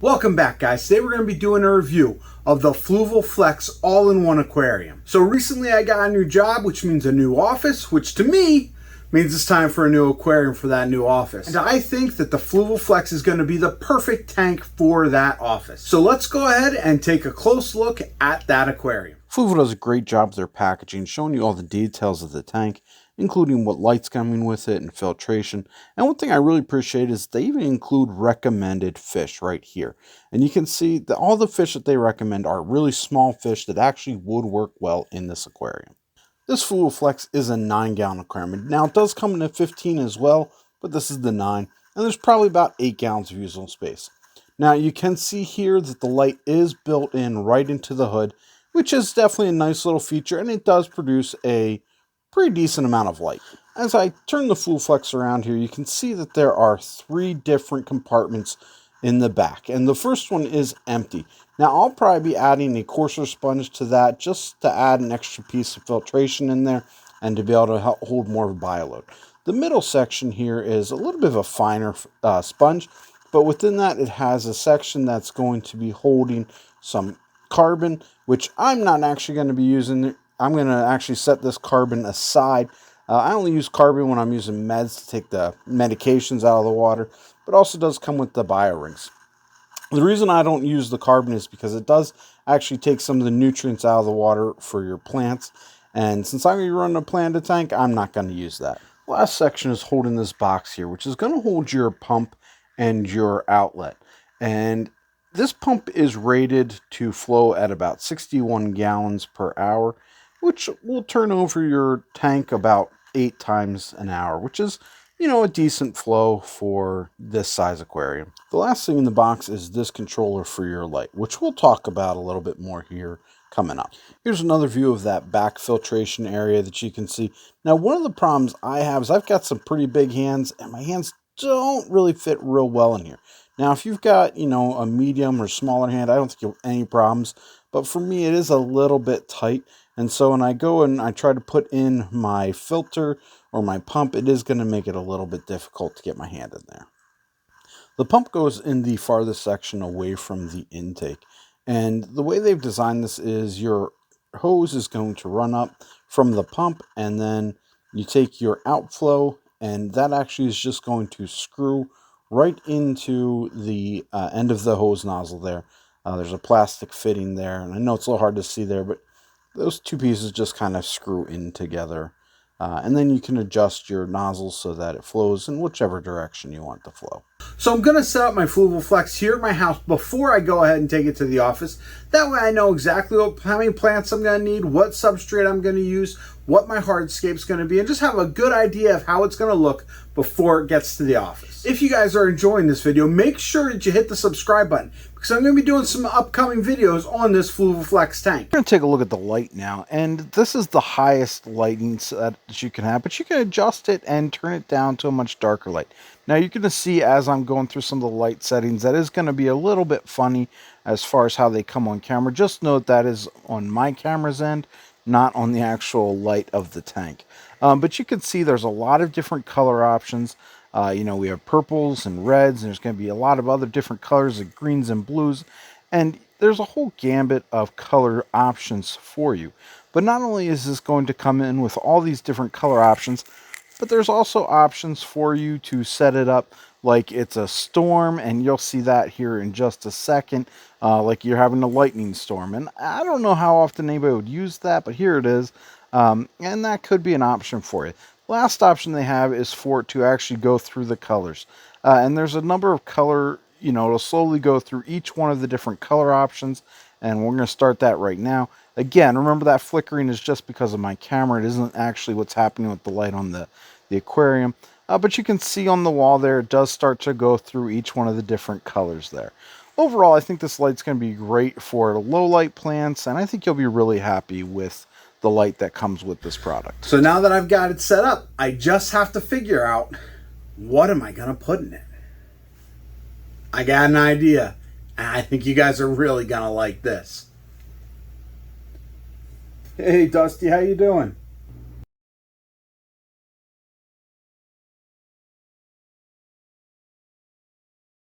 Welcome back, guys. Today we're going to be doing a review of the Fluval Flex all-in-one aquarium. So recently I got a new job, which means a new office, which to me means it's time for a new aquarium for that new office. And I think that the Fluval Flex is going to be the perfect tank for that office. So let's go ahead and take a close look at that aquarium. Fluval does a great job with their packaging, showing you all the details of the tank, including what light's coming with it and filtration. And one thing I really appreciate is they even include recommended fish right here. And you can see that all the fish that they recommend are really small fish that actually would work well in this aquarium. This Fluval Flex is a 9-gallon aquarium. Now it does come in a 15 as well, but this is the 9. And there's probably about 8 gallons of usable space. Now you can see here that the light is built in right into the hood, which is definitely a nice little feature, and it does produce a pretty decent amount of light. As I turn the Fluval Flex around here, you can see that there are 3 different compartments in the back, and the first one is empty. Now I'll probably be adding a coarser sponge to that just to add an extra piece of filtration in there and to be able to hold more of a bioload. The middle section here is a little bit of a finer sponge, but within that it has a section that's going to be holding some carbon, which I'm not actually going to be using. I'm going to actually set this carbon aside. I only use carbon when I'm using meds to take the medications out of the water, but also does come with the bio rings. The reason I don't use the carbon is because it does actually take some of the nutrients out of the water for your plants, and since I'm going to run a planted tank, I'm not going to use that. The last section is holding this box here, which is going to hold your pump and your outlet. And this pump is rated to flow at about 61 gallons per hour, which will turn over your tank about 8 times an hour, which is, a decent flow for this size aquarium. The last thing in the box is this controller for your light, which we'll talk about a little bit more here coming up. Here's another view of that back filtration area that you can see. Now, one of the problems I have is I've got some pretty big hands, and my hands don't really fit real well in here. Now, if you've got, a medium or smaller hand, I don't think you'll have any problems. But for me, it is a little bit tight. And so when I go and I try to put in my filter or my pump, it is going to make it a little bit difficult to get my hand in there. The pump goes in the farthest section away from the intake. And the way they've designed this is your hose is going to run up from the pump, and then you take your outflow, and that actually is just going to screw right into the end of the hose nozzle there. There's a plastic fitting there, and I know it's a little hard to see there, but those 2 pieces just kind of screw in together. And then you can adjust your nozzle so that it flows in whichever direction you want to flow. So I'm going to set up my Fluval Flex here at my house before I go ahead and take it to the office. That way I know exactly how many plants I'm going to need, what substrate I'm going to use, what my hardscape is going to be, and just have a good idea of how it's going to look before it gets to the office. If you guys are enjoying this video, make sure that you hit the subscribe button, because I'm going to be doing some upcoming videos on this Fluval Flex tank. We're going to take a look at the light now, and this is the highest lighting set that you can have, but you can adjust it and turn it down to a much darker light. Now you're going to see as I'm going through some of the light settings, that is going to be a little bit funny as far as how they come on camera. Just note that is on my camera's end, not on the actual light of the tank. But you can see there's a lot of different color options. We have purples and reds, and there's going to be a lot of other different colors like greens and blues. And there's a whole gambit of color options for you. But not only is this going to come in with all these different color options, but there's also options for you to set it up like it's a storm, and you'll see that here in just a second, like you're having a lightning storm. And I don't know how often anybody would use that, but here it is. And that could be an option for you. Last option they have is for it to actually go through the colors. And there's a number of color, it'll slowly go through each one of the different color options. And we're going to start that right now. Again, remember that flickering is just because of my camera. It isn't actually what's happening with the light on the aquarium. But you can see on the wall there, it does start to go through each one of the different colors there. Overall, I think this light's going to be great for low light plants, and I think you'll be really happy with the light that comes with this product. So now that I've got it set up, I just have to figure out, what am I going to put in it? I got an idea, and I think you guys are really going to like this. Hey, Dusty, how you doing?